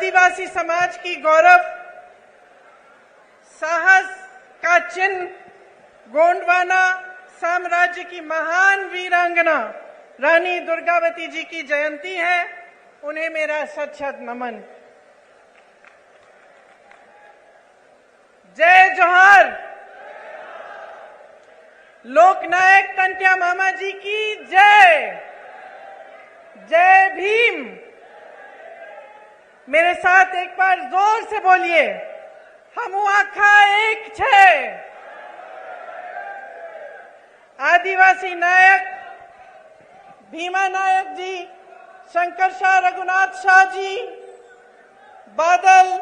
आदिवासी समाज की गौरव, साहस का चिन्ह गोंडवाना साम्राज्य की महान वीरांगना रानी दुर्गावती जी की जयंती है। उन्हें मेरा शत शत नमन। जय जोहार। लोकनायक टंट्या मामा जी की जय। जय भीम। मेरे साथ एक बार जोर से बोलिए, हमू आखा एक छे। आदिवासी नायक भीमा नायक जी, शंकर शाह रघुनाथ शाह जी, बादल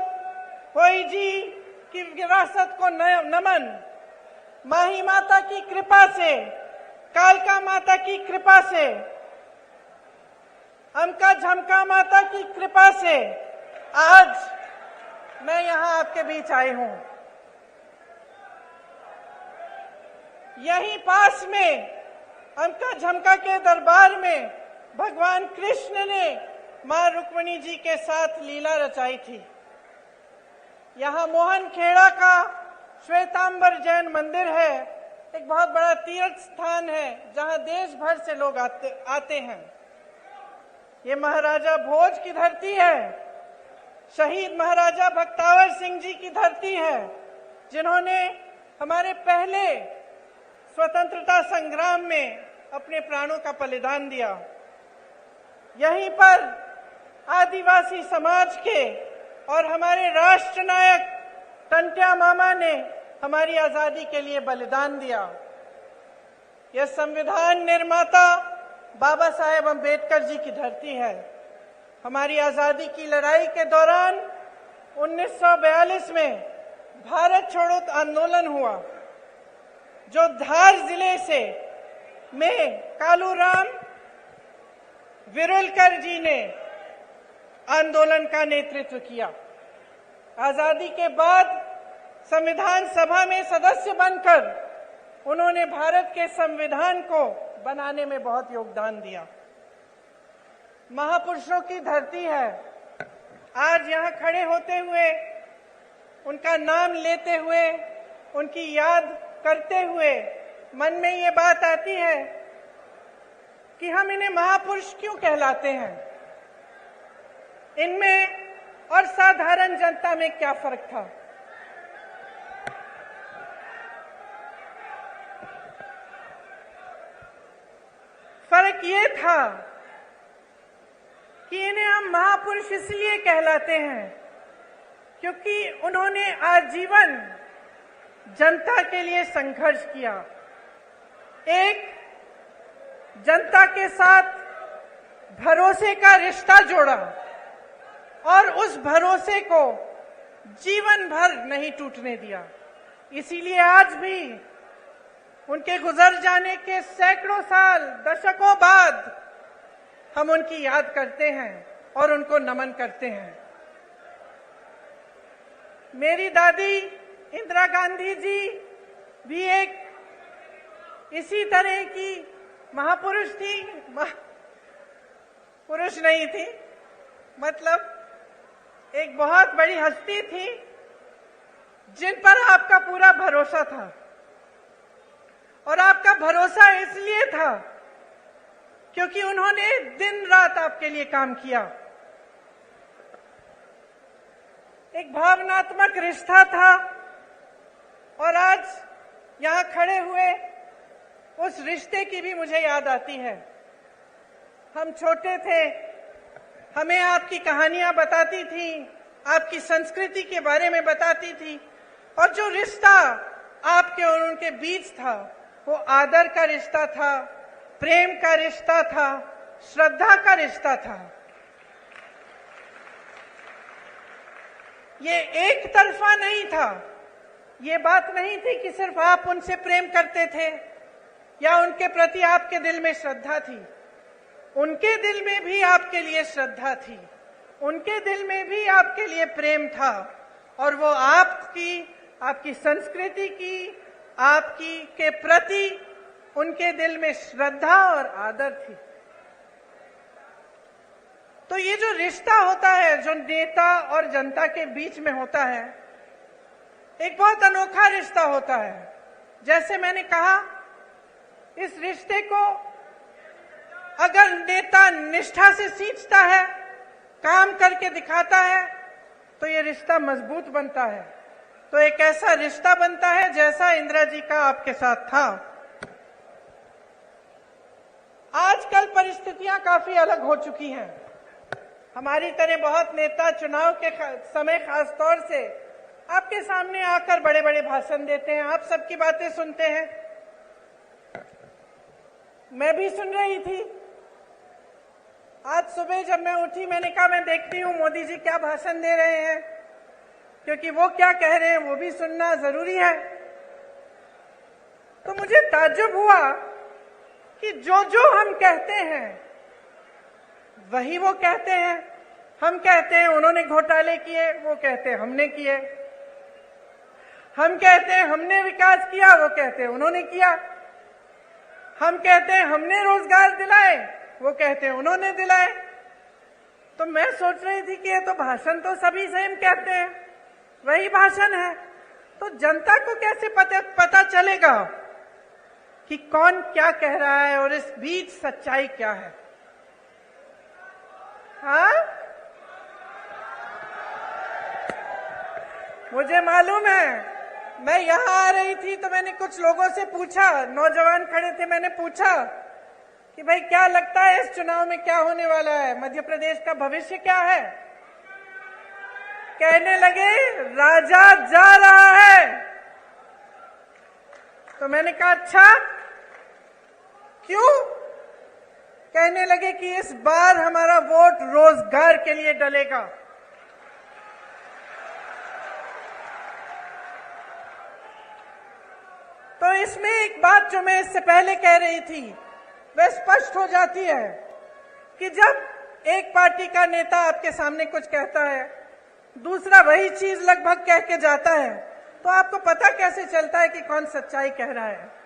होई जी की विरासत को नमन। माही माता की कृपा से, कालका माता की कृपा से, अमका झमका माता की कृपा से आज मैं यहां आपके बीच आई हूं। यहीं पास में अमका झमका के दरबार में भगवान कृष्ण ने मां रुक्मिणी जी के साथ लीला रचाई थी। यहाँ मोहन खेड़ा का श्वेतांबर जैन मंदिर है, एक बहुत बड़ा तीर्थ स्थान है जहाँ देश भर से लोग आते हैं। ये महाराजा भोज की धरती है, शहीद महाराजा बख्तावर सिंह जी की धरती है, जिन्होंने हमारे पहले स्वतंत्रता संग्राम में अपने प्राणों का बलिदान दिया। यहीं पर आदिवासी समाज के और हमारे राष्ट्र नायक टंट्या मामा ने हमारी आजादी के लिए बलिदान दिया। यह संविधान निर्माता बाबा साहेब अम्बेडकर जी की धरती है। हमारी आजादी की लड़ाई के दौरान 1942 में भारत छोड़ो आंदोलन हुआ, जो धार जिले से में कालूराम विरुलकर जी ने आंदोलन का नेतृत्व किया। आजादी के बाद संविधान सभा में सदस्य बनकर उन्होंने भारत के संविधान को बनाने में बहुत योगदान दिया। महापुरुषों की धरती है। आज यहाँ खड़े होते हुए, उनका नाम लेते हुए, उनकी याद करते हुए मन में ये बात आती है कि हम इन्हें महापुरुष क्यों कहलाते हैं। इनमें और साधारण जनता में क्या फर्क था? फर्क ये था कि इन्हें हम महापुरुष इसलिए कहलाते हैं क्योंकि उन्होंने आजीवन जनता के लिए संघर्ष किया। एक जनता के साथ भरोसे का रिश्ता जोड़ा और उस भरोसे को जीवन भर नहीं टूटने दिया। इसीलिए आज भी उनके गुजर जाने के सैकड़ों साल, दशकों बाद हम उनकी याद करते हैं और उनको नमन करते हैं। मेरी दादी इंदिरा गांधी जी भी एक इसी तरह की महापुरुष थी। पुरुष नहीं थी, मतलब एक बहुत बड़ी हस्ती थी जिन पर आपका पूरा भरोसा था। और आपका भरोसा इसलिए था क्योंकि उन्होंने दिन रात आपके लिए काम किया। एक भावनात्मक रिश्ता था और आज यहां खड़े हुए उस रिश्ते की भी मुझे याद आती है। हम छोटे थे, हमें आपकी कहानियां बताती थी, आपकी संस्कृति के बारे में बताती थी, और जो रिश्ता आपके और उनके बीच था वो आदर का रिश्ता था, प्रेम का रिश्ता था, श्रद्धा का रिश्ता था। ये एक तरफा नहीं था। ये बात नहीं थी कि सिर्फ आप उनसे प्रेम करते थे या उनके प्रति आपके दिल में श्रद्धा थी। उनके दिल में भी आपके लिए श्रद्धा थी, उनके दिल में भी आपके लिए प्रेम था, और वो आपकी संस्कृति की, आपकी के प्रति उनके दिल में श्रद्धा और आदर थी। तो ये जो रिश्ता होता है जो नेता और जनता के बीच में होता है, एक बहुत अनोखा रिश्ता होता है। जैसे मैंने कहा, इस रिश्ते को अगर नेता निष्ठा से सींचता है, काम करके दिखाता है, तो ये रिश्ता मजबूत बनता है। तो एक ऐसा रिश्ता बनता है जैसा इंदिरा जी का आपके साथ था। आजकल परिस्थितियां काफी अलग हो चुकी हैं। हमारी तरह बहुत नेता चुनाव के समय खास तौर से आपके सामने आकर बड़े बड़े भाषण देते हैं, आप सबकी बातें सुनते हैं। मैं भी सुन रही थी। आज सुबह जब मैं उठी, मैंने कहा मैं देखती हूँ मोदी जी क्या भाषण दे रहे हैं, क्योंकि वो क्या कह रहे हैं वो भी सुनना जरूरी है। तो मुझे ताज्जुब हुआ कि जो जो हम कहते हैं वही वो कहते हैं। हम कहते हैं उन्होंने घोटाले किए, वो कहते हैं हमने किए। हम कहते हैं हमने विकास किया, वो कहते हैं उन्होंने किया। हम कहते हैं हमने रोजगार दिलाए, वो कहते हैं उन्होंने दिलाए। तो मैं सोच रही थी कि ये तो भाषण तो सभी सेम कहते हैं, वही भाषण है। तो जनता को कैसे पता चलेगा कि कौन क्या कह रहा है और इस बीच सच्चाई क्या है? हाँ, मुझे मालूम है। मैं यहां आ रही थी तो मैंने कुछ लोगों से पूछा, नौजवान खड़े थे, मैंने पूछा कि भाई क्या लगता है इस चुनाव में क्या होने वाला है, मध्य प्रदेश का भविष्य क्या है? कहने लगे राजा जा रहा है। तो मैंने कहा अच्छा क्यों? कहने लगे कि इस बार हमारा वोट रोजगार के लिए डलेगा। तो इसमें एक बात जो मैं इससे पहले कह रही थी वह स्पष्ट हो जाती है कि जब एक पार्टी का नेता आपके सामने कुछ कहता है, दूसरा वही चीज लगभग कह के जाता है, तो आपको पता कैसे चलता है कि कौन सच्चाई कह रहा है?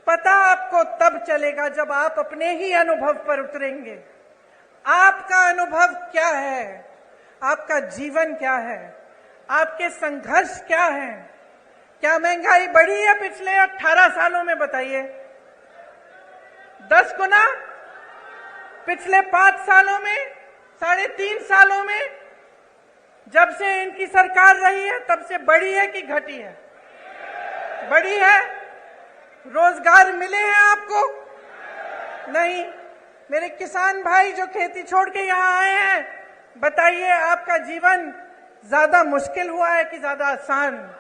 पता आपको तब चलेगा जब आप अपने ही अनुभव पर उतरेंगे। आपका अनुभव क्या है? आपका जीवन क्या है? आपके संघर्ष क्या है? क्या महंगाई बढ़ी है पिछले 18 सालों में? बताइए। 10 गुना? पिछले 5 सालों में, 3.5 सालों में, जब से इनकी सरकार रही है तब से बढ़ी है कि घटी है? बढ़ी है। रोजगार मिले हैं आपको? नहीं। मेरे किसान भाई जो खेती छोड़ के यहाँ आए हैं, बताइए आपका जीवन ज्यादा मुश्किल हुआ है कि ज्यादा आसान?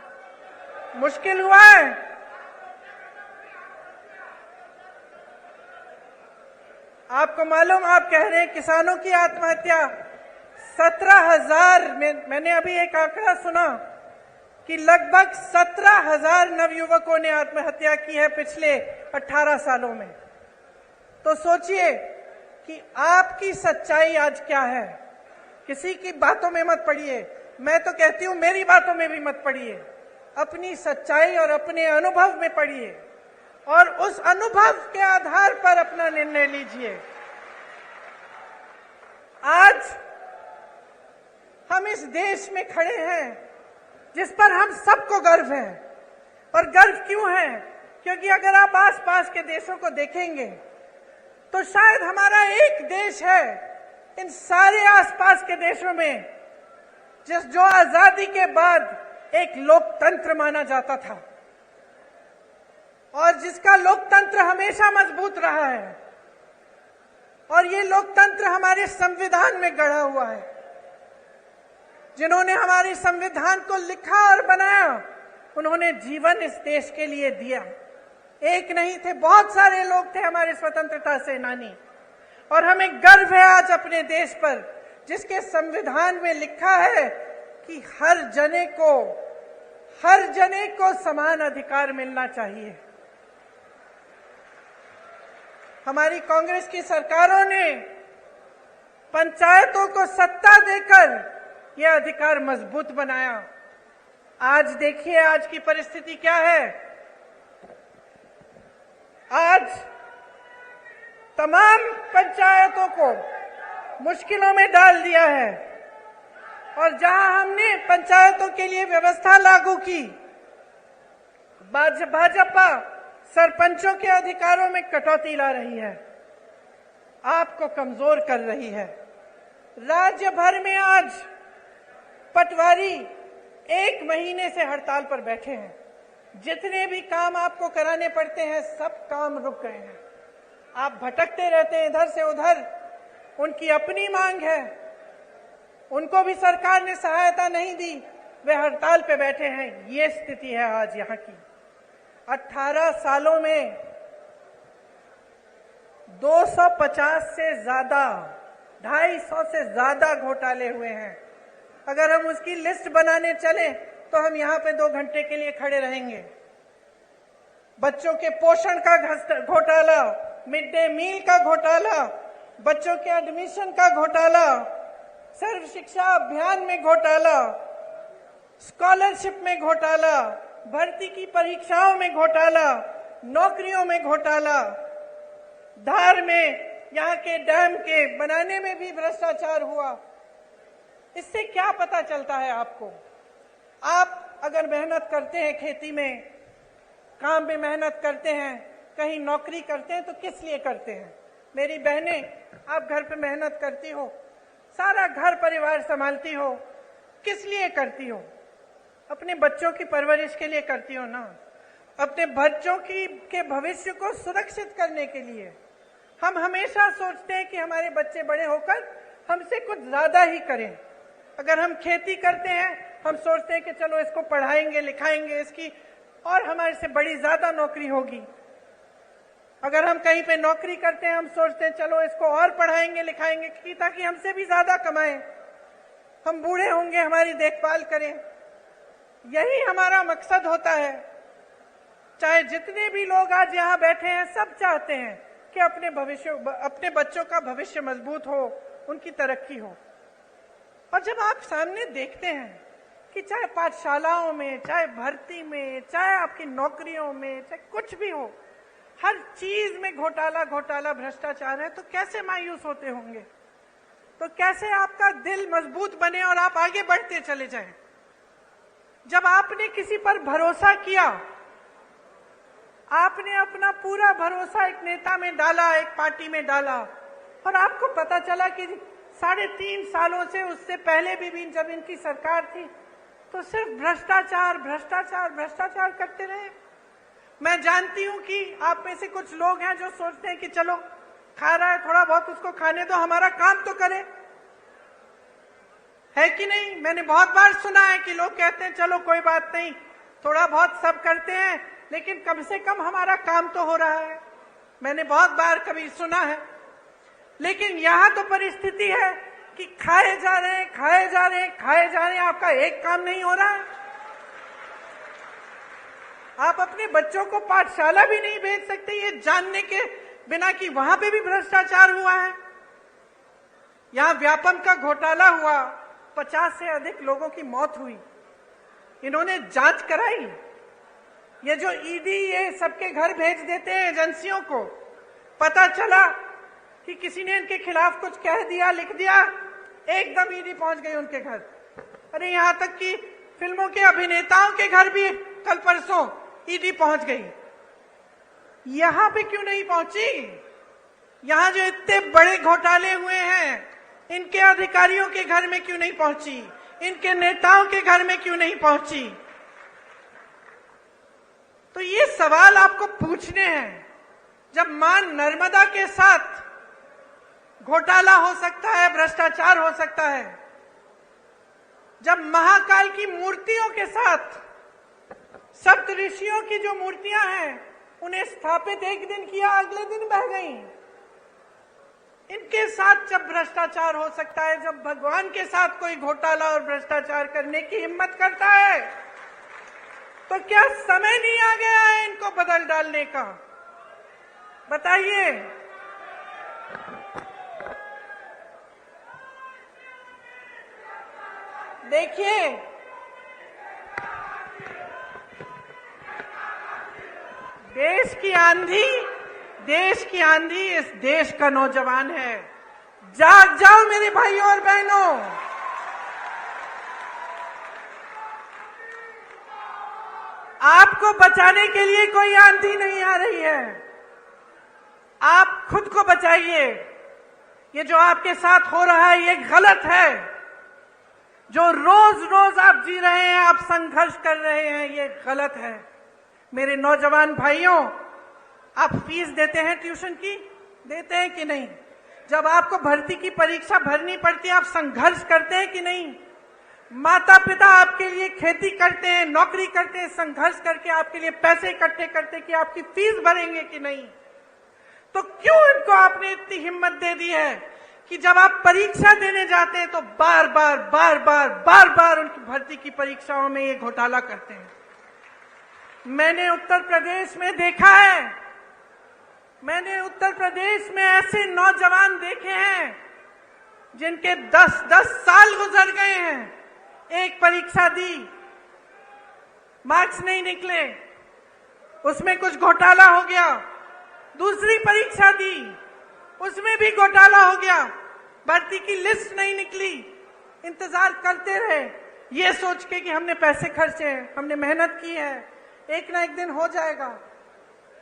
मुश्किल हुआ है। आपको मालूम, आप कह रहे हैं किसानों की आत्महत्या 17,000 में, मैंने अभी एक आंकड़ा सुना कि लगभग 17,000 नवयुवकों ने आत्महत्या की है पिछले 18 सालों में। तो सोचिए कि आपकी सच्चाई आज क्या है। किसी की बातों में मत पड़िए, मैं तो कहती हूं मेरी बातों में भी मत पड़िए, अपनी सच्चाई और अपने अनुभव में पड़िए और उस अनुभव के आधार पर अपना निर्णय लीजिए। आज हम इस देश में खड़े हैं जिस पर हम सबको गर्व है। और गर्व क्यों है? क्योंकि अगर आप आसपास के देशों को देखेंगे तो शायद हमारा एक देश है इन सारे आसपास के देशों में जो आजादी के बाद एक लोकतंत्र माना जाता था और जिसका लोकतंत्र हमेशा मजबूत रहा है। और ये लोकतंत्र हमारे संविधान में गढ़ा हुआ है। जिन्होंने हमारे संविधान को लिखा और बनाया, उन्होंने जीवन इस देश के लिए दिया। एक नहीं थे, बहुत सारे लोग थे हमारे स्वतंत्रता सेनानी। और हमें गर्व है आज अपने देश पर, जिसके संविधान में लिखा है कि हर जने को समान अधिकार मिलना चाहिए। हमारी कांग्रेस की सरकारों ने पंचायतों को सत्ता देकर यह अधिकार मजबूत बनाया। आज देखिए आज की परिस्थिति क्या है। आज तमाम पंचायतों को मुश्किलों में डाल दिया है। और जहां हमने पंचायतों के लिए व्यवस्था लागू की, भाजपा सरपंचों के अधिकारों में कटौती ला रही है, आपको कमजोर कर रही है। राज्य भर में आज पटवारी 1 महीने से हड़ताल पर बैठे हैं। जितने भी काम आपको कराने पड़ते हैं, सब काम रुक गए हैं। आप भटकते रहते हैं इधर से उधर। उनकी अपनी मांग है, उनको भी सरकार ने सहायता नहीं दी, वे हड़ताल पे बैठे हैं। ये स्थिति है आज यहाँ की। 18 सालों में 250 से ज्यादा, 250 से ज्यादा घोटाले हुए हैं। अगर हम उसकी लिस्ट बनाने चले तो हम यहाँ पे 2 घंटे के लिए खड़े रहेंगे। बच्चों के पोषण का घोटाला, मिड डे मील का घोटाला, बच्चों के एडमिशन का घोटाला, सर्व शिक्षा अभियान में घोटाला, स्कॉलरशिप में घोटाला, भर्ती की परीक्षाओं में घोटाला, नौकरियों में घोटाला, धार में यहाँ के डैम के बनाने में भी भ्रष्टाचार हुआ। इससे क्या पता चलता है आपको? आप अगर मेहनत करते हैं, खेती में काम में मेहनत करते हैं, कहीं नौकरी करते हैं, तो किस लिए करते हैं? मेरी बहनें, आप घर पे मेहनत करती हो, सारा घर परिवार संभालती हो, किस लिए करती हो? अपने बच्चों की परवरिश के लिए करती हो ना, अपने बच्चों के भविष्य को सुरक्षित करने के लिए। हम हमेशा सोचते हैं कि हमारे बच्चे बड़े होकर हमसे कुछ ज्यादा ही करें। अगर हम खेती करते हैं, हम सोचते हैं कि चलो इसको पढ़ाएंगे लिखाएंगे, इसकी और हमारे से बड़ी ज्यादा नौकरी होगी। अगर हम कहीं पे नौकरी करते हैं, हम सोचते हैं चलो इसको और पढ़ाएंगे लिखाएंगे कि ताकि हमसे भी ज्यादा कमाएं, हम बूढ़े होंगे, हमारी देखभाल करें। यही हमारा मकसद होता है। चाहे जितने भी लोग आज यहाँ बैठे हैं, सब चाहते हैं कि अपने बच्चों का भविष्य मजबूत हो, उनकी तरक्की हो। और जब आप सामने देखते हैं कि चाहे पाठशालाओं में, चाहे भर्ती में, चाहे आपकी नौकरियों में, चाहे कुछ भी हो, हर चीज में घोटाला घोटाला भ्रष्टाचार है, तो कैसे मायूस होते होंगे? तो कैसे आपका दिल मजबूत बने और आप आगे बढ़ते चले जाएं? जब आपने किसी पर भरोसा किया, आपने अपना पूरा भरोसा एक नेता में डाला, एक पार्टी में डाला, और आपको पता चला कि 3.5 सालों से, उससे पहले भी जब इनकी सरकार थी, तो सिर्फ भ्रष्टाचार भ्रष्टाचार भ्रष्टाचार करते रहे। मैं जानती हूं कि आप में से कुछ लोग हैं जो सोचते हैं कि चलो खा रहा है, थोड़ा बहुत उसको खाने दो, हमारा काम तो करे, है कि नहीं? मैंने बहुत बार सुना है कि लोग कहते हैं चलो कोई बात नहीं, थोड़ा बहुत सब करते हैं, लेकिन कम से कम हमारा काम तो हो रहा है। मैंने बहुत बार कभी सुना है। लेकिन यहां तो परिस्थिति है कि खाए जा रहे हैं, खाए जा रहे हैं, खाए जा रहे हैं, आपका एक काम नहीं हो रहा है। आप अपने बच्चों को पाठशाला भी नहीं भेज सकते, ये जानने के बिना कि वहां पे भी भ्रष्टाचार हुआ है। यहां व्यापम का घोटाला हुआ, 50 से अधिक लोगों की मौत हुई। इन्होंने जांच कराई। ये जो ईडी ये सबके घर भेज देते हैं एजेंसियों को, पता चला कि किसी ने इनके खिलाफ कुछ कह दिया, लिख दिया, एकदम ईडी पहुंच गई उनके घर। अरे यहां तक कि फिल्मों के अभिनेताओं के घर भी कल परसों ईडी पहुंच गई। यहां पे क्यों नहीं पहुंची? यहां जो इतने बड़े घोटाले हुए हैं, इनके अधिकारियों के घर में क्यों नहीं पहुंची? इनके नेताओं के घर में क्यों नहीं पहुंची? तो ये सवाल आपको पूछने हैं। जब मां नर्मदा के साथ घोटाला हो सकता है, भ्रष्टाचार हो सकता है, जब महाकाल की मूर्तियों के साथ सप्त ऋषियों की जो मूर्तियां हैं, उन्हें स्थापित एक दिन किया, अगले दिन बह गई, इनके साथ जब भ्रष्टाचार हो सकता है, जब भगवान के साथ कोई घोटाला और भ्रष्टाचार करने की हिम्मत करता है, तो क्या समय नहीं आ गया है इनको बदल डालने का? बताइए। देखिए, देश की आंधी इस देश का नौजवान है। जाग जाओ मेरे भाइयों और बहनों। आपको बचाने के लिए कोई आंधी नहीं आ रही है, आप खुद को बचाइए। ये जो आपके साथ हो रहा है ये गलत है। जो रोज रोज आप जी रहे हैं, आप संघर्ष कर रहे हैं, ये गलत है। मेरे नौजवान भाइयों, आप फीस देते हैं ट्यूशन की, देते हैं कि नहीं? जब आपको भर्ती की परीक्षा भरनी पड़ती है, आप संघर्ष करते हैं कि नहीं? माता पिता आपके लिए खेती करते हैं, नौकरी करते हैं, संघर्ष करके आपके लिए पैसे इकट्ठे करते हैं कि आपकी फीस भरेंगे कि नहीं? तो क्यों इनको आपने इतनी हिम्मत दे दी है कि जब आप परीक्षा देने जाते हैं तो बार बार उनकी भर्ती की परीक्षाओं में ये घोटाला करते हैं। मैंने उत्तर प्रदेश में देखा है, मैंने उत्तर प्रदेश में ऐसे नौजवान देखे हैं जिनके 10-10 साल गुजर गए हैं। एक परीक्षा दी, मार्क्स नहीं निकले, उसमें कुछ घोटाला हो गया। दूसरी परीक्षा दी, उसमें भी घोटाला हो गया, भर्ती की लिस्ट नहीं निकली। इंतजार करते रहे ये सोच के कि हमने पैसे खर्चे हैं, हमने मेहनत की है, एक ना एक दिन हो जाएगा।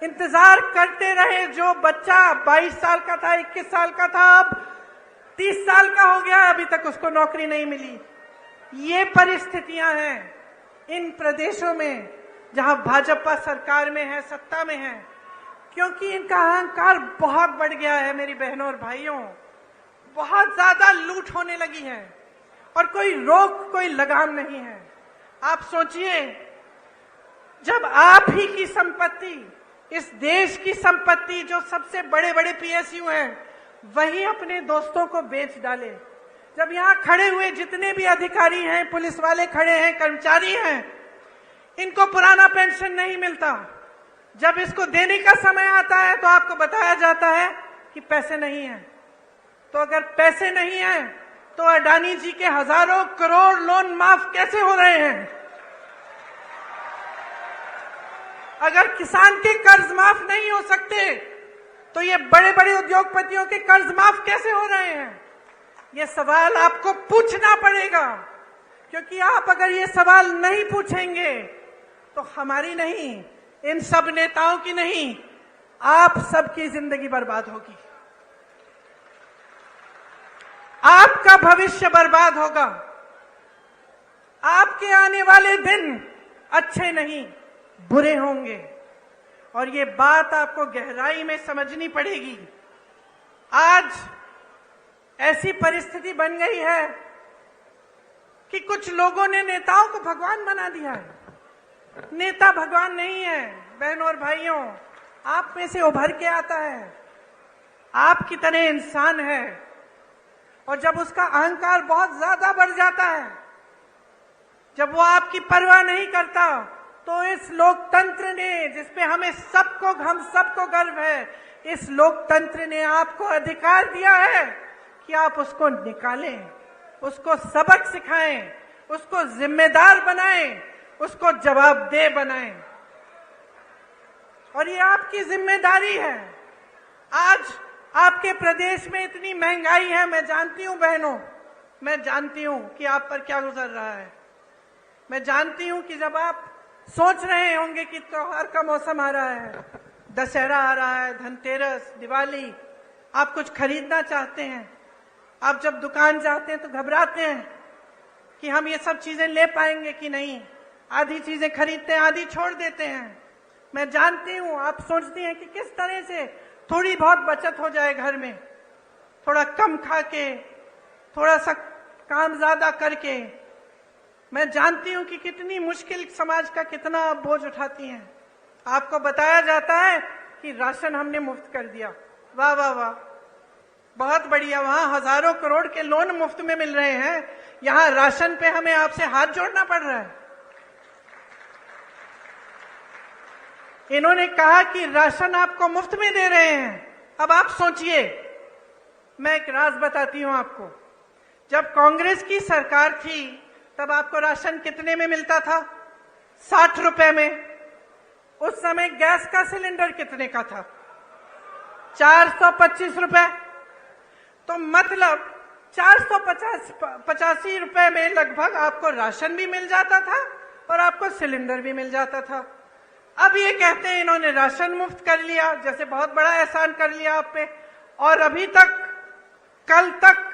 इंतजार करते रहे। जो बच्चा 22 साल का था, 21 साल का था, अब 30 साल का हो गया, अभी तक उसको नौकरी नहीं मिली। ये परिस्थितियां हैं इन प्रदेशों में जहां भाजपा सरकार में है, सत्ता में है, क्योंकि इनका अहंकार बहुत बढ़ गया है। मेरी बहनों और भाइयों, बहुत ज्यादा लूट होने लगी है और कोई रोक, कोई लगाम नहीं है। आप सोचिए, जब आप ही की संपत्ति, इस देश की संपत्ति, जो सबसे बड़े बड़े पीएसयू हैं, वही अपने दोस्तों को बेच डाले। जब यहाँ खड़े हुए जितने भी अधिकारी हैं, पुलिस वाले खड़े हैं, कर्मचारी हैं, इनको पुराना पेंशन नहीं मिलता। जब इसको देने का समय आता है तो आपको बताया जाता है कि पैसे नहीं हैं। तो अगर पैसे नहीं हैं तो अडानी जी के हजारों करोड़ लोन माफ कैसे हो रहे हैं? अगर किसान के कर्ज माफ नहीं हो सकते तो ये बड़े बड़े उद्योगपतियों के कर्ज माफ कैसे हो रहे हैं? ये सवाल आपको पूछना पड़ेगा, क्योंकि आप अगर ये सवाल नहीं पूछेंगे तो हमारी नहीं, इन सब नेताओं की नहीं, आप सबकी जिंदगी बर्बाद होगी, आपका भविष्य बर्बाद होगा, आपके आने वाले दिन अच्छे नहीं, बुरे होंगे। और ये बात आपको गहराई में समझनी पड़ेगी। आज ऐसी परिस्थिति बन गई है कि कुछ लोगों ने नेताओं को भगवान बना दिया है। नेता भगवान नहीं है। बहनों और भाइयों, आप में से उभर के आता है, आपकी तरह इंसान है, और जब उसका अहंकार बहुत ज्यादा बढ़ जाता है, जब वो आपकी परवाह नहीं करता, तो इस लोकतंत्र ने, जिसपे हम सबको गर्व है, इस लोकतंत्र ने आपको अधिकार दिया है कि आप उसको निकालें, उसको सबक सिखाएं, उसको जिम्मेदार बनाएं, उसको जवाबदेह बनाएं। और ये आपकी जिम्मेदारी है। आज आपके प्रदेश में इतनी महंगाई है, मैं जानती हूं बहनों, मैं जानती हूं कि आप पर क्या गुजर रहा है। मैं जानती हूं कि जब आप सोच रहे होंगे कि त्योहार का मौसम आ रहा है, दशहरा आ रहा है, धनतेरस, दिवाली, आप कुछ खरीदना चाहते हैं, आप जब दुकान जाते हैं तो घबराते हैं कि हम ये सब चीजें ले पाएंगे कि नहीं। आधी चीजें खरीदते हैं, आधी छोड़ देते हैं। मैं जानती हूं आप सोचती हैं कि किस तरह से थोड़ी बहुत बचत हो जाए घर में, थोड़ा कम खा के, थोड़ा सा काम ज्यादा करके। मैं जानती हूं कि कितनी मुश्किल समाज का कितना आप बोझ उठाती हैं। आपको बताया जाता है कि राशन हमने मुफ्त कर दिया, वाह वाह वाह, बहुत बढ़िया। वहां हजारों करोड़ के लोन मुफ्त में मिल रहे हैं, यहां राशन पे हमें आपसे हाथ जोड़ना पड़ रहा है। इन्होंने कहा कि राशन आपको मुफ्त में दे रहे हैं। अब आप सोचिए, मैं एक राज बताती हूं आपको। जब कांग्रेस की सरकार थी तब आपको राशन कितने में मिलता था? 60 रुपए में। उस समय गैस का सिलेंडर कितने का था? 425 रुपए। तो मतलब 485 रुपए में लगभग आपको राशन भी मिल जाता था और आपको सिलेंडर भी मिल जाता था। अब ये कहते हैं इन्होंने राशन मुफ्त कर लिया, जैसे बहुत बड़ा एहसान कर लिया आप पे। और अभी तक, कल तक,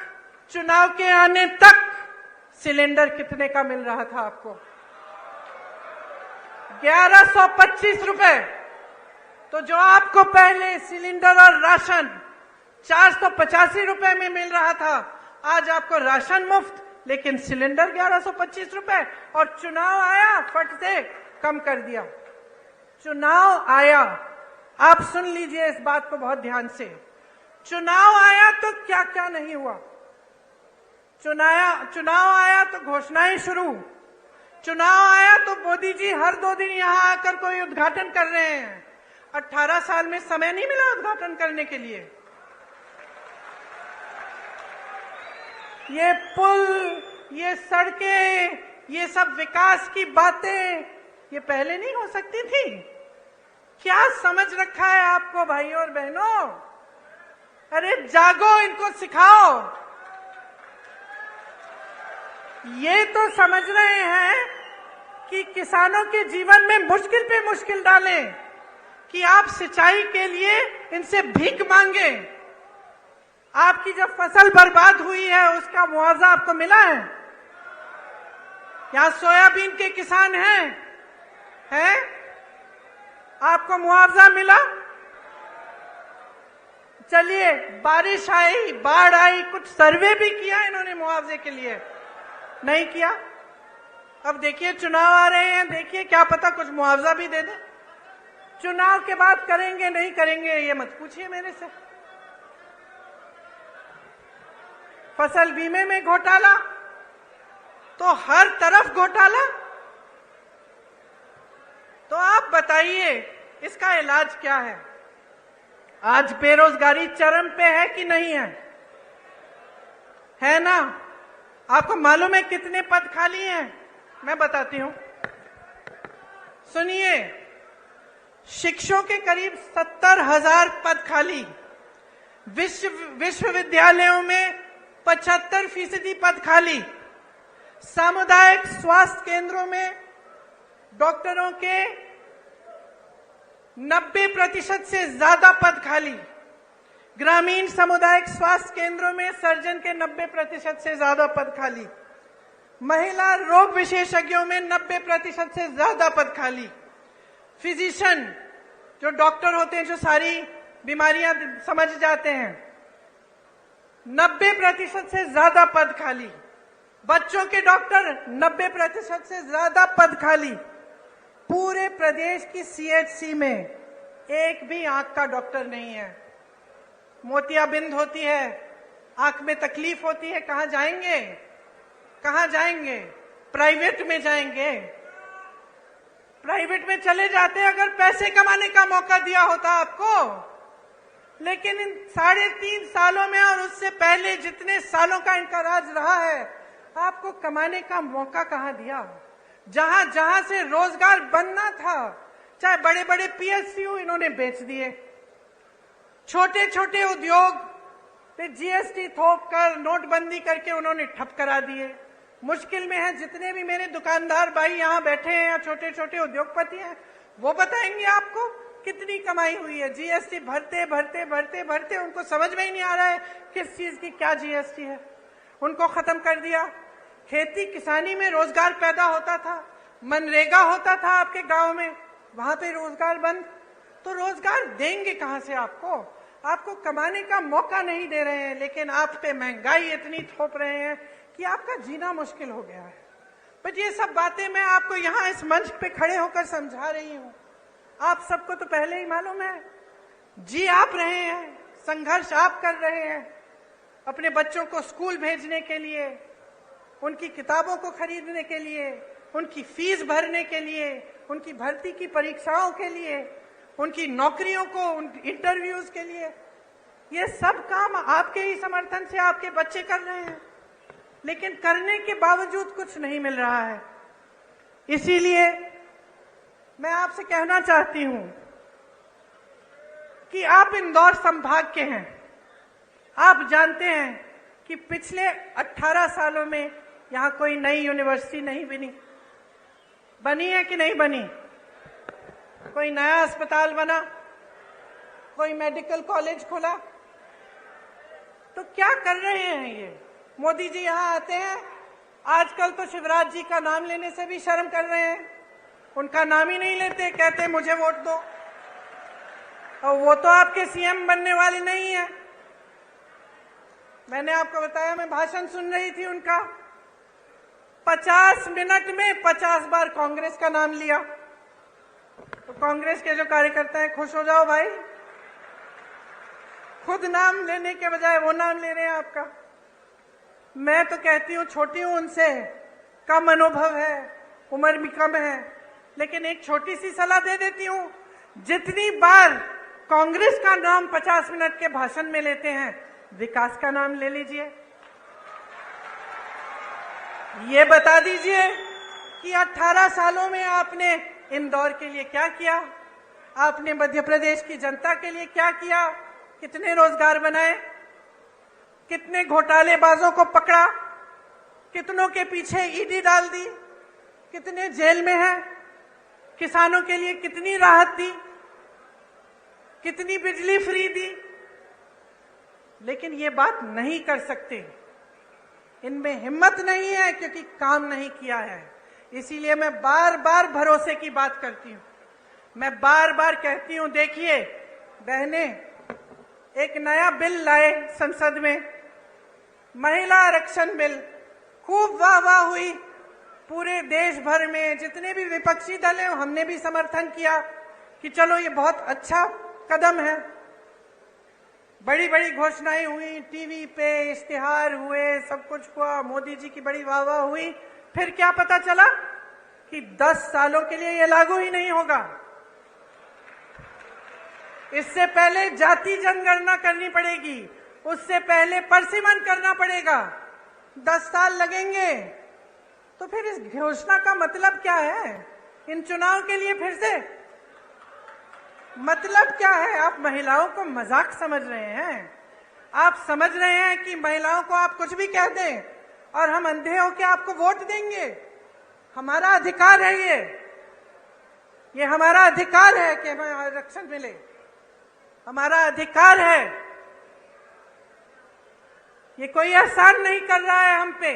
चुनाव के आने तक सिलेंडर कितने का मिल रहा था आपको? 1125 रुपए। तो जो आपको पहले सिलेंडर और राशन 485 रुपए में मिल रहा था, आज आपको राशन मुफ्त लेकिन सिलेंडर 1125 रुपए। और चुनाव आया, फट से कम कर दिया। चुनाव आया, आप सुन लीजिए इस बात को बहुत ध्यान से। चुनाव आया तो क्या क्या नहीं हुआ। चुनाव आया तो घोषणाएं शुरू। चुनाव आया तो मोदी जी हर 2 दिन यहां आकर कोई उद्घाटन कर रहे हैं। 18 साल में समय नहीं मिला उद्घाटन करने के लिए। ये पुल, ये सड़कें, ये सब विकास की बातें ये पहले नहीं हो सकती थी? क्या समझ रखा है आपको भाइयों और बहनों? अरे जागो, इनको सिखाओ। ये तो समझ रहे हैं कि किसानों के जीवन में मुश्किल पे मुश्किल डालें, कि आप सिंचाई के लिए इनसे भीख मांगे। आपकी जब फसल बर्बाद हुई है उसका मुआवजा आपको मिला है? यहां सोयाबीन के किसान हैं? आपको मुआवजा मिला? चलिए, बारिश आई, बाढ़ आई, कुछ सर्वे भी किया इन्होंने मुआवजे के लिए? नहीं किया। अब देखिए चुनाव आ रहे हैं, देखिए क्या पता कुछ मुआवजा भी दे दे। चुनाव के बाद करेंगे नहीं करेंगे ये मत पूछिए मेरे से। फसल बीमे में घोटाला, तो हर तरफ घोटाला। तो आप बताइए इसका इलाज क्या है? आज बेरोजगारी चरम पे है कि नहीं है? है ना? आपको मालूम है कितने पद खाली हैं? मैं बताती हूं, सुनिए। शिक्षकों के करीब 70,000 पद खाली। विश्वविद्यालयों में 75% पद खाली। सामुदायिक स्वास्थ्य केंद्रों में डॉक्टरों के 90% से ज्यादा पद खाली। ग्रामीण सामुदायिक स्वास्थ्य केंद्रों में सर्जन के 90% से ज्यादा पद खाली। महिला रोग विशेषज्ञों में 90% से ज्यादा पद खाली। फिजिशियन, जो डॉक्टर होते हैं, जो सारी बीमारियां समझ जाते हैं, 90% से ज्यादा पद खाली। बच्चों के डॉक्टर 90% से ज्यादा पद खाली। पूरे प्रदेश की सीएचसी में एक भी आंख का डॉक्टर नहीं है। मोतियाबिंद होती है, आंख में तकलीफ होती है, कहां जाएंगे? कहां जाएंगे? प्राइवेट में जाएंगे। प्राइवेट में चले जाते अगर पैसे कमाने का मौका दिया होता आपको। लेकिन इन 3.5 सालों में और उससे पहले जितने सालों का इनका राज रहा है, आपको कमाने का मौका कहां दिया? जहां जहां से रोजगार बनना था, चाहे बड़े बड़े पीएसयू इन्होंने बेच दिए। छोटे छोटे उद्योग पे जीएसटी थोप कर, नोटबंदी करके उन्होंने ठप करा दिए। मुश्किल में है जितने भी मेरे दुकानदार भाई यहाँ बैठे हैं या छोटे छोटे उद्योगपति हैं, वो बताएंगे आपको कितनी कमाई हुई है। जीएसटी भरते भरते भरते भरते उनको समझ में ही नहीं आ रहा है किस चीज की क्या जीएसटी है। उनको खत्म कर दिया। खेती किसानी में रोजगार पैदा होता था, मनरेगा होता था आपके गांव में, वहां पे रोजगार बंद। तो रोजगार देंगे कहां से आपको? आपको कमाने का मौका नहीं दे रहे हैं, लेकिन आप पे महंगाई इतनी थोप रहे हैं कि आपका जीना मुश्किल हो गया है। पर ये सब बातें मैं आपको यहाँ इस मंच पे खड़े होकर समझा रही हूँ। आप सबको तो पहले ही मालूम है। जी आप रहे हैं, संघर्ष आप कर रहे हैं अपने बच्चों को स्कूल भेजने के लिए, उनकी किताबों को खरीदने के लिए, उनकी फीस भरने के लिए, उनकी भर्ती की परीक्षाओं के लिए, उनकी नौकरियों को, उन इंटरव्यूज के लिए। ये सब काम आपके ही समर्थन से आपके बच्चे कर रहे हैं, लेकिन करने के बावजूद कुछ नहीं मिल रहा है। इसीलिए मैं आपसे कहना चाहती हूं कि आप इंदौर संभाग के हैं, आप जानते हैं कि पिछले 18 सालों में यहां कोई नई यूनिवर्सिटी नहीं बनी है कि नहीं बनी? कोई नया अस्पताल बना? कोई मेडिकल कॉलेज खुला? तो क्या कर रहे हैं ये? मोदी जी यहां आते हैं, आजकल तो शिवराज जी का नाम लेने से भी शर्म कर रहे हैं, उनका नाम ही नहीं लेते, कहते मुझे वोट दो। और वो तो आपके सीएम बनने वाले नहीं है। मैंने आपको बताया, मैं भाषण सुन रही थी उनका, 50 मिनट में 50 बार कांग्रेस का नाम लिया। तो कांग्रेस के जो कार्यकर्ता हैं, खुश हो जाओ भाई, खुद नाम लेने के बजाय वो नाम ले रहे हैं आपका। मैं तो कहती हूं, छोटी हूं उनसे, कम अनुभव है, उम्र भी कम है, लेकिन एक छोटी सी सलाह दे देती हूं, जितनी बार कांग्रेस का नाम 50 मिनट के भाषण में लेते हैं, विकास का नाम ले लीजिए। ये बता दीजिए कि 18 सालों में आपने इंदौर के लिए क्या किया, आपने मध्य प्रदेश की जनता के लिए क्या किया, कितने रोजगार बनाए, कितने घोटालेबाजों को पकड़ा, कितनों के पीछे ईडी डाल दी, कितने जेल में हैं, किसानों के लिए कितनी राहत दी, कितनी बिजली फ्री दी। लेकिन ये बात नहीं कर सकते, इनमें हिम्मत नहीं है, क्योंकि काम नहीं किया है। इसीलिए मैं बार बार भरोसे की बात करती हूं, मैं बार बार कहती हूं, देखिए बहने, एक नया बिल लाए संसद में, महिला आरक्षण बिल, खूब वाह वाह हुई पूरे देश भर में, जितने भी विपक्षी दल हैं हमने भी समर्थन किया कि चलो ये बहुत अच्छा कदम है। बड़ी बड़ी घोषणाएं हुई, टीवी पे इश्तिहार हुए, सब कुछ हुआ, मोदी जी की बड़ी वाह वाह हुई। फिर क्या पता चला कि 10 सालों के लिए ये लागू ही नहीं होगा। इससे पहले जाति जनगणना करनी पड़ेगी, उससे पहले परसिमन करना पड़ेगा, 10 साल लगेंगे। तो फिर इस घोषणा का मतलब क्या है? इन चुनाव के लिए फिर से मतलब क्या है? आप महिलाओं को मजाक समझ रहे हैं? आप समझ रहे हैं कि महिलाओं को आप कुछ भी कह दें और हम अंधे होकर आपको वोट देंगे? हमारा अधिकार है ये हमारा अधिकार है कि हमें आरक्षण मिले, हमारा अधिकार है। ये कोई एहसान नहीं कर रहा है हम पे।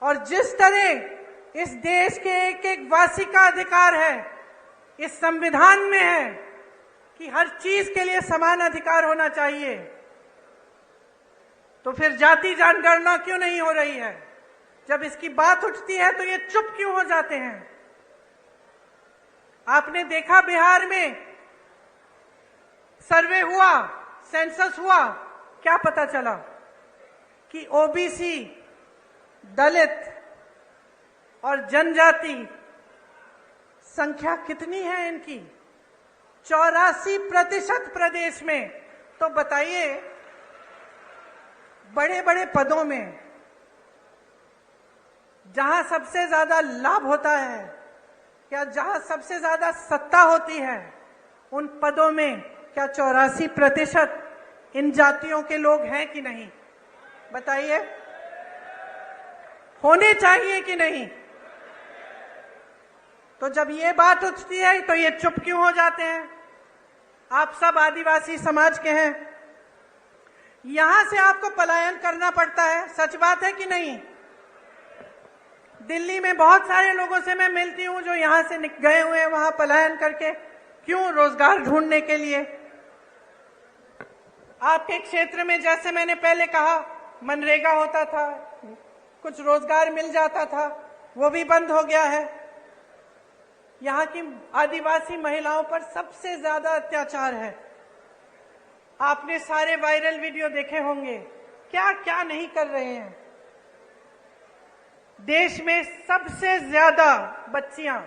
और जिस तरह इस देश के एक एक वासी का अधिकार है, इस संविधान में है कि हर चीज के लिए समान अधिकार होना चाहिए, तो फिर जाति जनगणना क्यों नहीं हो रही है? जब इसकी बात उठती है तो ये चुप क्यों हो जाते हैं? आपने देखा बिहार में सर्वे हुआ, सेंसस हुआ, क्या पता चला कि ओबीसी, दलित और जनजाति संख्या कितनी है इनकी? 84% प्रदेश में। तो बताइए, बड़े बड़े पदों में जहां सबसे ज्यादा लाभ होता है या जहां सबसे ज्यादा सत्ता होती है, उन पदों में क्या 84% इन जातियों के लोग हैं कि नहीं? बताइए, होने चाहिए कि नहीं? तो जब ये बात उठती है तो ये चुप क्यों हो जाते हैं? आप सब आदिवासी समाज के हैं, यहां से आपको पलायन करना पड़ता है, सच बात है कि नहीं? दिल्ली में बहुत सारे लोगों से मैं मिलती हूं जो यहां से गए हुए हैं वहां पलायन करके, क्यों? रोजगार ढूंढने के लिए। आपके क्षेत्र में, जैसे मैंने पहले कहा, मनरेगा होता था, कुछ रोजगार मिल जाता था, वो भी बंद हो गया है। यहाँ की आदिवासी महिलाओं पर सबसे ज्यादा अत्याचार है। आपने सारे वायरल वीडियो देखे होंगे, क्या क्या नहीं कर रहे हैं। देश में सबसे ज्यादा बच्चियां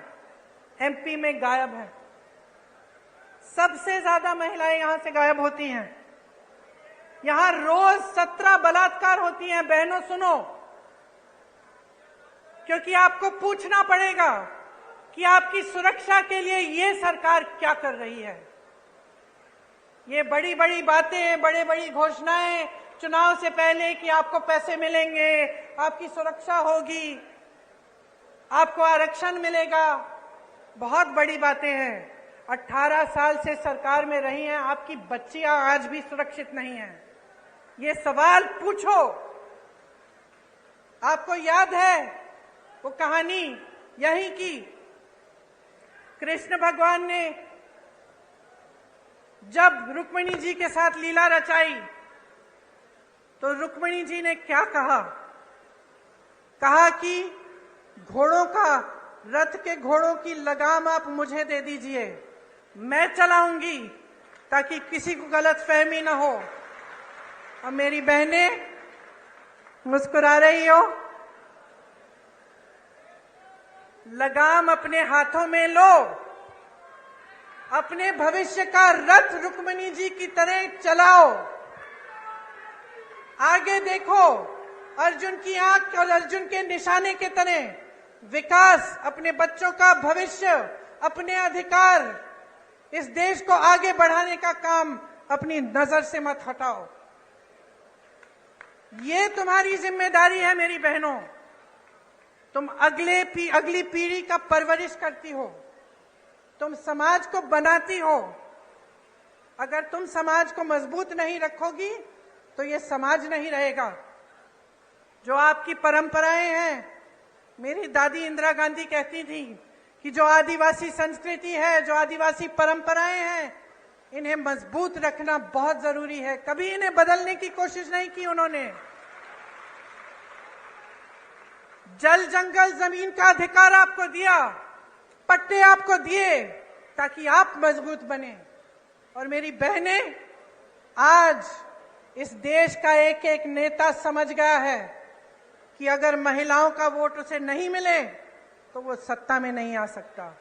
एमपी में गायब हैं, सबसे ज्यादा महिलाएं यहां से गायब होती हैं। यहां रोज 17 बलात्कार होती हैं। बहनों सुनो, क्योंकि आपको पूछना पड़ेगा कि आपकी सुरक्षा के लिए ये सरकार क्या कर रही है। ये बड़ी बड़ी बातें, बड़े बड़ी घोषणाएं चुनाव से पहले कि आपको पैसे मिलेंगे, आपकी सुरक्षा होगी, आपको आरक्षण मिलेगा, बहुत बड़ी बातें हैं। 18 साल से सरकार में रही हैं, आपकी बच्चियां आज भी सुरक्षित नहीं हैं। ये सवाल पूछो। आपको याद है वो कहानी यही की कृष्ण भगवान ने जब रुक्मिणी जी के साथ लीला रचाई तो रुक्मिणी जी ने क्या कहा? कहा कि घोड़ों का, रथ के घोड़ों की लगाम आप मुझे दे दीजिए, मैं चलाऊंगी ताकि किसी को गलतफहमी ना हो। और मेरी बहनें मुस्कुरा रही हो, लगाम अपने हाथों में लो, अपने भविष्य का रथ रुक्मिणी जी की तरह चलाओ। आगे देखो, अर्जुन की आंख और अर्जुन के निशाने के तरह विकास, अपने बच्चों का भविष्य, अपने अधिकार, इस देश को आगे बढ़ाने का काम अपनी नजर से मत हटाओ। ये तुम्हारी जिम्मेदारी है मेरी बहनों। तुम अगली पीढ़ी का परवरिश करती हो, तुम समाज को बनाती हो। अगर तुम समाज को मजबूत नहीं रखोगी तो ये समाज नहीं रहेगा। जो आपकी परंपराएं हैं, मेरी दादी इंदिरा गांधी कहती थी कि जो आदिवासी संस्कृति है, जो आदिवासी परंपराएं हैं, इन्हें मजबूत रखना बहुत जरूरी है। कभी इन्हें बदलने की कोशिश नहीं की उन्होंने। जल, जंगल, जमीन का अधिकार आपको दिया, पट्टे आपको दिए ताकि आप मजबूत बने। और मेरी बहनें, आज इस देश का एक एक नेता समझ गया है कि अगर महिलाओं का वोट उसे नहीं मिले तो वो सत्ता में नहीं आ सकता।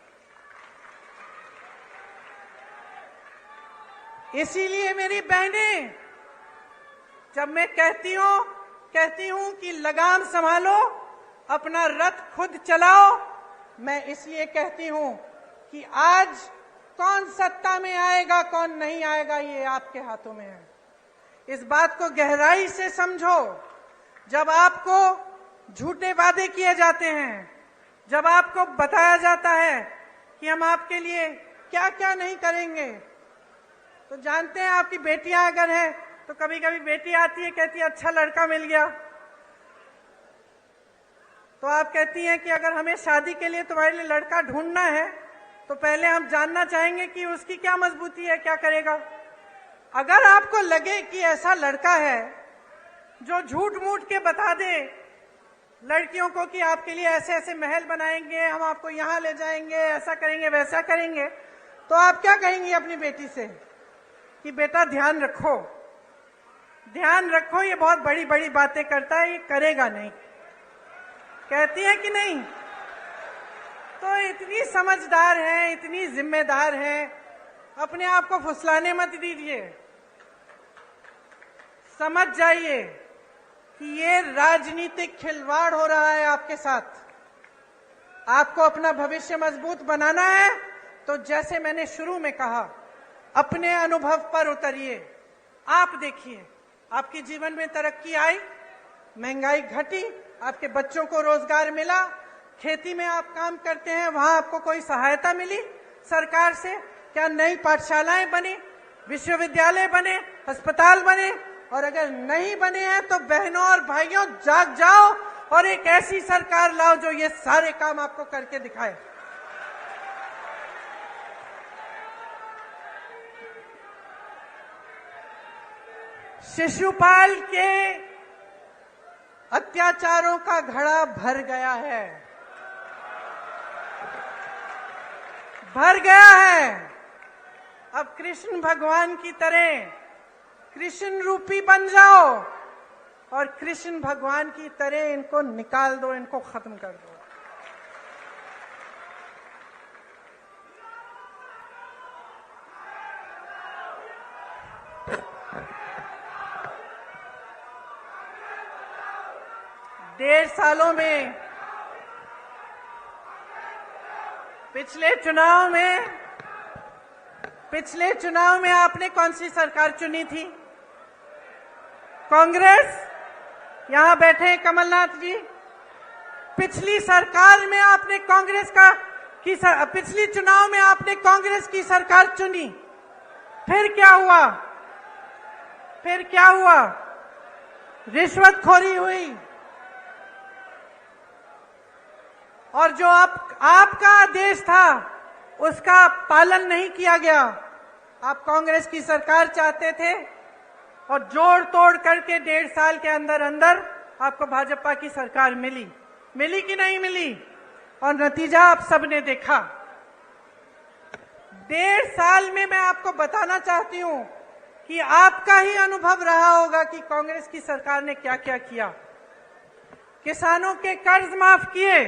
इसीलिए मेरी बहनें, जब मैं कहती हूं कि लगाम संभालो, अपना रथ खुद चलाओ, मैं इसलिए कहती हूं कि आज कौन सत्ता में आएगा, कौन नहीं आएगा, ये आपके हाथों में है। इस बात को गहराई से समझो। जब आपको झूठे वादे किए जाते हैं, जब आपको बताया जाता है कि हम आपके लिए क्या क्या नहीं करेंगे, तो जानते हैं आपकी बेटियां अगर हैं तो कभी कभी बेटी आती है, कहती है अच्छा लड़का मिल गया, तो आप कहती हैं कि अगर हमें शादी के लिए तुम्हारे लिए लड़का ढूंढना है तो पहले हम जानना चाहेंगे कि उसकी क्या मजबूती है, क्या करेगा। अगर आपको लगे कि ऐसा लड़का है जो झूठ मूठ के बता दे लड़कियों को कि आपके लिए ऐसे ऐसे महल बनाएंगे, हम आपको यहां ले जाएंगे, ऐसा करेंगे, वैसा करेंगे, तो आप क्या कहेंगी अपनी बेटी से कि बेटा ध्यान रखो, ध्यान रखो, ये बहुत बड़ी बड़ी बातें करता है, ये करेगा नहीं। कहती है कि नहीं? तो इतनी समझदार है, इतनी जिम्मेदार है, अपने आप को फुसलाने मत दीजिए। समझ जाइए कि ये राजनीतिक खिलवाड़ हो रहा है आपके साथ। आपको अपना भविष्य मजबूत बनाना है तो जैसे मैंने शुरू में कहा, अपने अनुभव पर उतरिए। आप देखिए, आपके जीवन में तरक्की आई, महंगाई घटी, आपके बच्चों को रोजगार मिला, खेती में आप काम करते हैं, वहां आपको कोई सहायता मिली सरकार से? क्या नई पाठशालाएं बनी, विश्वविद्यालय बने, अस्पताल बने? और अगर नहीं बने हैं तो बहनों और भाइयों, जाग जाओ और एक ऐसी सरकार लाओ जो ये सारे काम आपको करके दिखाए। शिशुपाल के अत्याचारों का घड़ा भर गया है, भर गया है। अब कृष्ण भगवान की तरह कृष्ण रूपी बन जाओ और कृष्ण भगवान की तरह इनको निकाल दो, इनको खत्म कर दो। डेढ़ सालों में, पिछले चुनाव में पिछले चुनाव में आपने कौन सी सरकार चुनी थी? कांग्रेस। यहां बैठे हैं कमलनाथ जी। पिछली सरकार में आपने पिछली चुनाव में आपने कांग्रेस की सरकार चुनी। फिर क्या हुआ? रिश्वतखोरी हुई और जो आपका आदेश था उसका पालन नहीं किया गया। आप कांग्रेस की सरकार चाहते थे और जोड़ तोड़ करके 1.5 साल के अंदर अंदर आपको भाजपा की सरकार मिली कि नहीं मिली? और नतीजा आप सबने देखा। 1.5 साल में मैं आपको बताना चाहती हूं कि आपका ही अनुभव रहा होगा कि कांग्रेस की सरकार ने क्या क्या किया। किसानों के कर्ज माफ किए,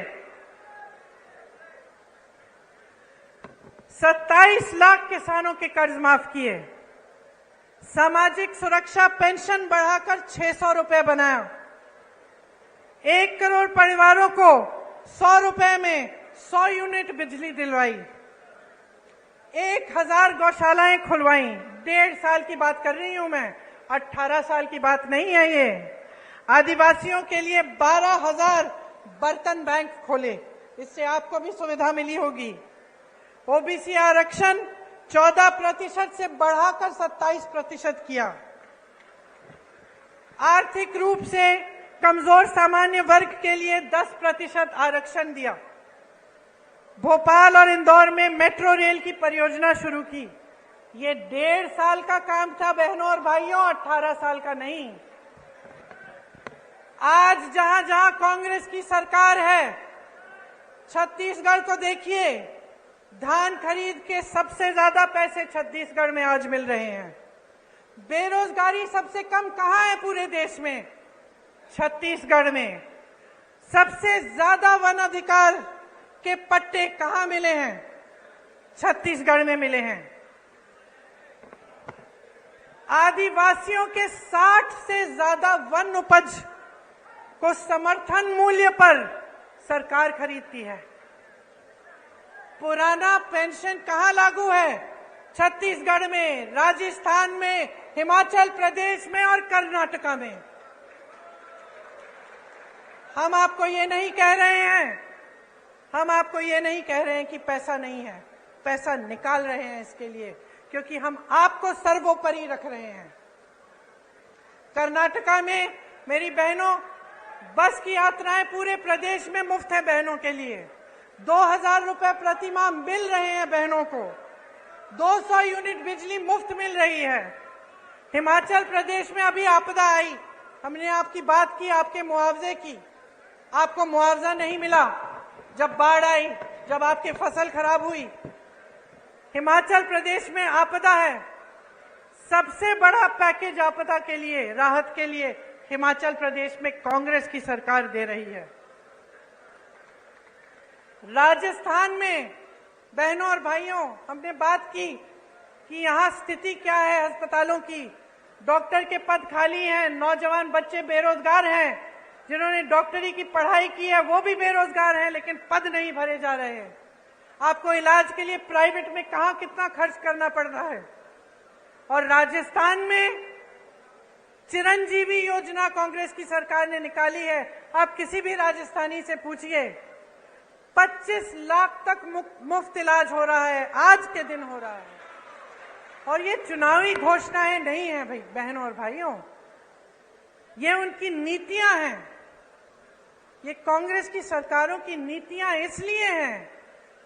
27 लाख किसानों के कर्ज माफ किए, सामाजिक सुरक्षा पेंशन बढ़ाकर 600 रुपए बनाया, 1 करोड़ परिवारों को 100 रुपए में 100 यूनिट बिजली दिलवाई, 1000 गौशालाएं खुलवाई। 1.5 साल की बात कर रही हूं मैं, 18 साल की बात नहीं है ये। आदिवासियों के लिए 12,000 बर्तन बैंक खोले, इससे आपको भी सुविधा मिली होगी। ओबीसी आरक्षण 14% से बढ़ाकर 27% किया। आर्थिक रूप से कमजोर सामान्य वर्ग के लिए 10% आरक्षण दिया। भोपाल और इंदौर में मेट्रो रेल की परियोजना शुरू की। ये 1.5 साल का काम था बहनों और भाइयों, 18 साल का नहीं। आज जहां जहां कांग्रेस की सरकार है, छत्तीसगढ़ को देखिए, धान खरीद के सबसे ज्यादा पैसे छत्तीसगढ़ में आज मिल रहे हैं। बेरोजगारी सबसे कम कहां है पूरे देश में? छत्तीसगढ़ में। सबसे ज्यादा वन अधिकार के पट्टे कहां मिले हैं? छत्तीसगढ़ में मिले हैं। आदिवासियों के 60 से ज्यादा वन उपज को समर्थन मूल्य पर सरकार खरीदती है। पुराना पेंशन कहां लागू है? छत्तीसगढ़ में, राजस्थान में, हिमाचल प्रदेश में और कर्नाटका में। हम आपको ये नहीं कह रहे हैं कि पैसा नहीं है, पैसा निकाल रहे हैं इसके लिए, क्योंकि हम आपको सर्वोपरि रख रहे हैं। कर्नाटका में मेरी बहनों, बस की यात्राएं पूरे प्रदेश में मुफ्त है बहनों के लिए। 2000 रुपए प्रति माह मिल रहे हैं बहनों को। 200 यूनिट बिजली मुफ्त मिल रही है। हिमाचल प्रदेश में अभी आपदा आई, हमने आपकी बात की, आपके मुआवजे की। आपको मुआवजा नहीं मिला जब बाढ़ आई, जब आपकी फसल खराब हुई। हिमाचल प्रदेश में आपदा है, सबसे बड़ा पैकेज आपदा के लिए, राहत के लिए हिमाचल प्रदेश में कांग्रेस की सरकार दे रही है। राजस्थान में बहनों और भाइयों, हमने बात की कि यहां स्थिति क्या है अस्पतालों की। डॉक्टर के पद खाली हैं, नौजवान बच्चे बेरोजगार हैं, जिन्होंने डॉक्टरी की पढ़ाई की है वो भी बेरोजगार हैं, लेकिन पद नहीं भरे जा रहे हैं। आपको इलाज के लिए प्राइवेट में कहां कितना खर्च करना पड़ रहा है। और राजस्थान में चिरंजीवी योजना कांग्रेस की सरकार ने निकाली है। आप किसी भी राजस्थानी से पूछिए, 25 लाख तक मुफ्त इलाज हो रहा है, आज के दिन हो रहा है। और ये चुनावी घोषणाएं नहीं है भाई बहनों और भाइयों, ये उनकी नीतियां हैं। ये कांग्रेस की सरकारों की नीतियां इसलिए हैं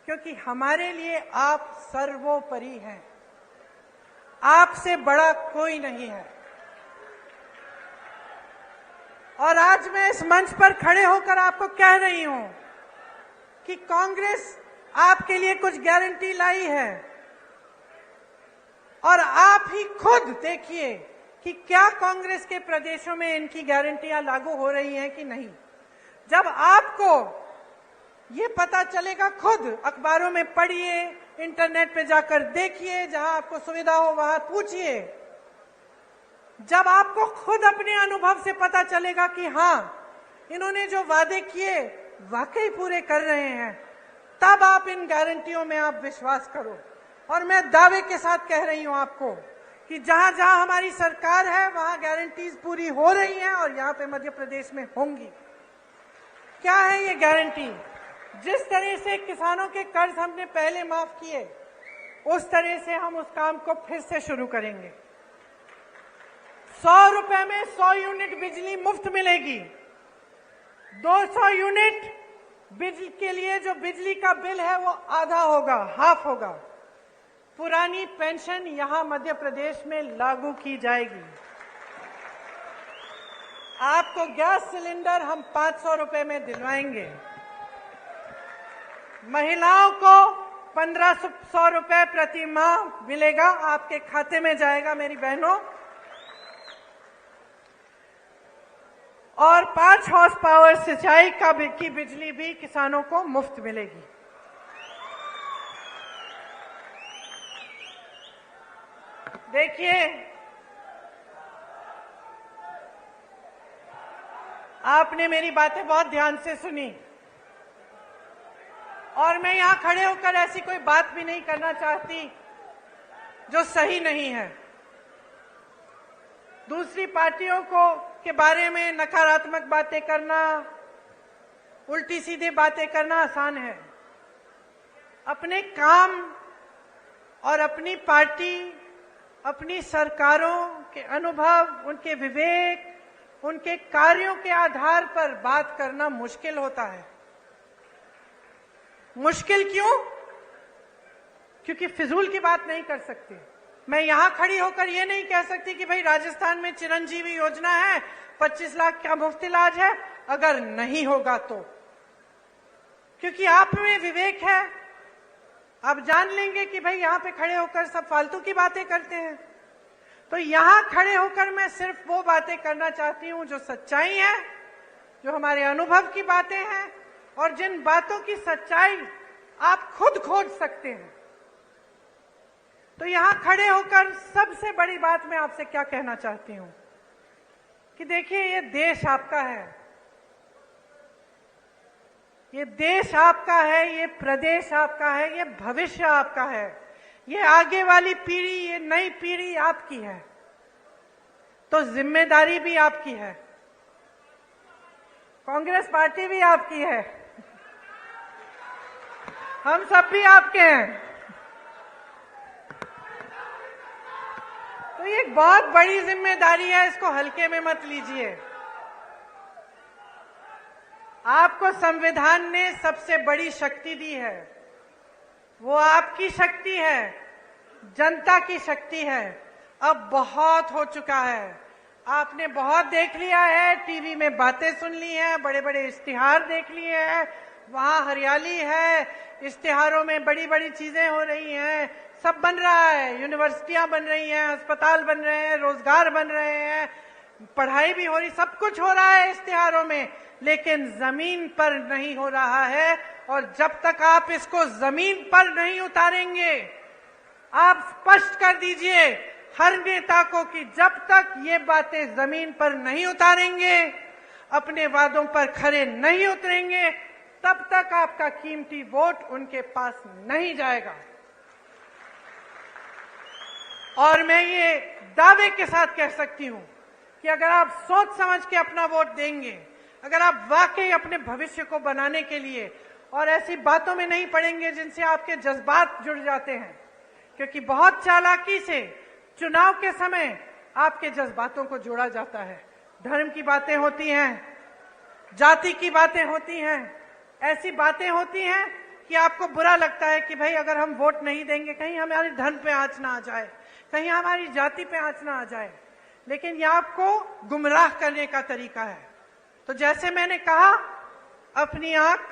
क्योंकि हमारे लिए आप सर्वोपरि हैं, आपसे बड़ा कोई नहीं है। और आज मैं इस मंच पर खड़े होकर आपको कह रही हूं कि कांग्रेस आपके लिए कुछ गारंटी लाई है, और आप ही खुद देखिए कि क्या कांग्रेस के प्रदेशों में इनकी गारंटियां लागू हो रही हैं कि नहीं। जब आपको ये पता चलेगा, खुद अखबारों में पढ़िए, इंटरनेट पे जाकर देखिए, जहां आपको सुविधा हो वहां पूछिए। जब आपको खुद अपने अनुभव से पता चलेगा कि हां, इन्होंने जो वादे किए वाकई पूरे कर रहे हैं, तब आप इन गारंटियों में आप विश्वास करो। और मैं दावे के साथ कह रही हूं आपको कि जहां जहां हमारी सरकार है वहां गारंटीज पूरी हो रही हैं और यहां पे मध्य प्रदेश में होंगी। क्या है ये गारंटी? जिस तरह से किसानों के कर्ज हमने पहले माफ किए, उस तरह से हम उस काम को फिर से शुरू करेंगे। 100 रुपए में 100 यूनिट बिजली मुफ्त मिलेगी। 200 यूनिट बिजली के लिए जो बिजली का बिल है वो आधा होगा, हाफ होगा। पुरानी पेंशन यहां मध्य प्रदेश में लागू की जाएगी। आपको गैस सिलेंडर हम 500 रुपए में दिलवाएंगे। महिलाओं को 1500 रुपए प्रति माह मिलेगा, आपके खाते में जाएगा मेरी बहनों। और 5 हॉर्स पावर सिंचाई की बिजली भी किसानों को मुफ्त मिलेगी। देखिए, आपने मेरी बातें बहुत ध्यान से सुनी और मैं यहां खड़े होकर ऐसी कोई बात भी नहीं करना चाहती जो सही नहीं है। दूसरी पार्टियों के बारे में नकारात्मक बातें करना, उल्टी सीधी बातें करना आसान है। अपने काम और अपनी पार्टी, अपनी सरकारों के अनुभव, उनके विवेक, उनके कार्यों के आधार पर बात करना मुश्किल होता है। मुश्किल क्यों? क्योंकि फिजूल की बात नहीं कर सकते। मैं यहां खड़ी होकर ये नहीं कह सकती कि भाई राजस्थान में चिरंजीवी योजना है, 25 लाख का मुफ्त इलाज है, अगर नहीं होगा तो। क्योंकि आप में विवेक है, आप जान लेंगे कि भाई यहां पे खड़े होकर सब फालतू की बातें करते हैं। तो यहां खड़े होकर मैं सिर्फ वो बातें करना चाहती हूं जो सच्चाई है, जो हमारे अनुभव की बातें हैं और जिन बातों की सच्चाई आप खुद खोज सकते हैं। तो यहां खड़े होकर सबसे बड़ी बात मैं आपसे क्या कहना चाहती हूं कि देखिए, ये देश आपका है, ये देश आपका है, ये प्रदेश आपका है, ये भविष्य आपका है, ये आगे वाली पीढ़ी, ये नई पीढ़ी आपकी है। तो जिम्मेदारी भी आपकी है। कांग्रेस पार्टी भी आपकी है, हम सब भी आपके हैं। तो ये एक बहुत बड़ी जिम्मेदारी है, इसको हल्के में मत लीजिए। आपको संविधान ने सबसे बड़ी शक्ति दी है, वो आपकी शक्ति है, जनता की शक्ति है। अब बहुत हो चुका है, आपने बहुत देख लिया है, टीवी में बातें सुन ली हैं, बड़े बड़े इश्तिहार देख लिए हैं, वहां हरियाली है, इश्तिहारों में बड़ी बड़ी चीजें हो रही हैं, सब बन रहा है, यूनिवर्सिटियां बन रही हैं, अस्पताल बन रहे हैं, रोजगार बन रहे हैं, पढ़ाई भी हो रही, सब कुछ हो रहा है इश्तिहारों में, लेकिन जमीन पर नहीं हो रहा है। और जब तक आप इसको जमीन पर नहीं उतारेंगे, आप स्पष्ट कर दीजिए हर नेता को कि जब तक ये बातें जमीन पर नहीं उतारेंगे, अपने वादों पर खरे नहीं उतरेंगे, तब तक आपका कीमती वोट उनके पास नहीं जाएगा। और मैं ये दावे के साथ कह सकती हूं कि अगर आप सोच समझ के अपना वोट देंगे, अगर आप वाकई अपने भविष्य को बनाने के लिए और ऐसी बातों में नहीं पड़ेंगे जिनसे आपके जज्बात जुड़ जाते हैं, क्योंकि बहुत चालाकी से चुनाव के समय आपके जज्बातों को जोड़ा जाता है। धर्म की बातें होती हैं, जाति की बातें होती हैं, ऐसी बातें होती हैं कि आपको बुरा लगता है कि भाई अगर हम वोट नहीं देंगे कहीं हमारे धर्म पे आंच ना आ जाए, कहीं हमारी जाति पे आंच ना आ जाए, लेकिन यह आपको गुमराह करने का तरीका है। तो जैसे मैंने कहा, अपनी आंख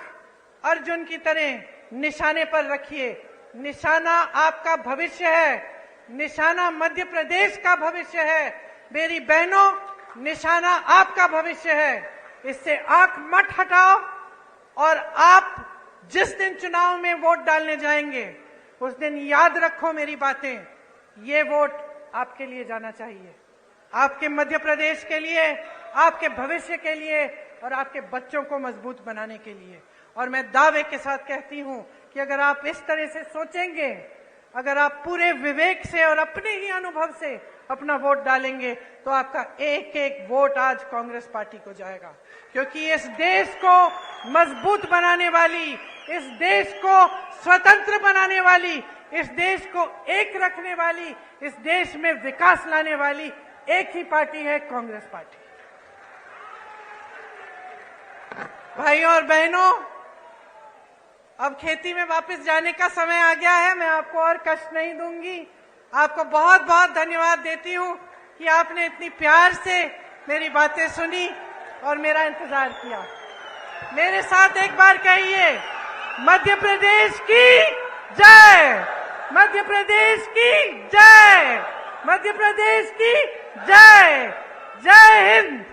अर्जुन की तरह निशाने पर रखिए। निशाना आपका भविष्य है, निशाना मध्य प्रदेश का भविष्य है। मेरी बहनों, निशाना आपका भविष्य है, इससे आंख मत हटाओ। और आप जिस दिन चुनाव में वोट डालने जाएंगे, उस दिन याद रखो मेरी बातें, ये वोट आपके लिए जाना चाहिए, आपके मध्य प्रदेश के लिए, आपके भविष्य के लिए और आपके बच्चों को मजबूत बनाने के लिए। और मैं दावे के साथ कहती हूं कि अगर आप इस तरह से सोचेंगे अगर आप पूरे विवेक से और अपने ही अनुभव से अपना वोट डालेंगे तो आपका एक एक वोट आज कांग्रेस पार्टी को जाएगा, क्योंकि इस देश को मजबूत बनाने वाली, इस देश को स्वतंत्र बनाने वाली, इस देश को एक रखने वाली, इस देश में विकास लाने वाली एक ही पार्टी है, कांग्रेस पार्टी। भाइयों और बहनों, अब खेती में वापस जाने का समय आ गया है। मैं आपको और कष्ट नहीं दूंगी। आपको बहुत बहुत धन्यवाद देती हूं कि आपने इतनी प्यार से मेरी बातें सुनी और मेरा इंतजार किया। मेरे साथ एक बार कहिए, मध्य प्रदेश की जय, मध्य प्रदेश की जय, मध्य प्रदेश की जय। जय हिंद।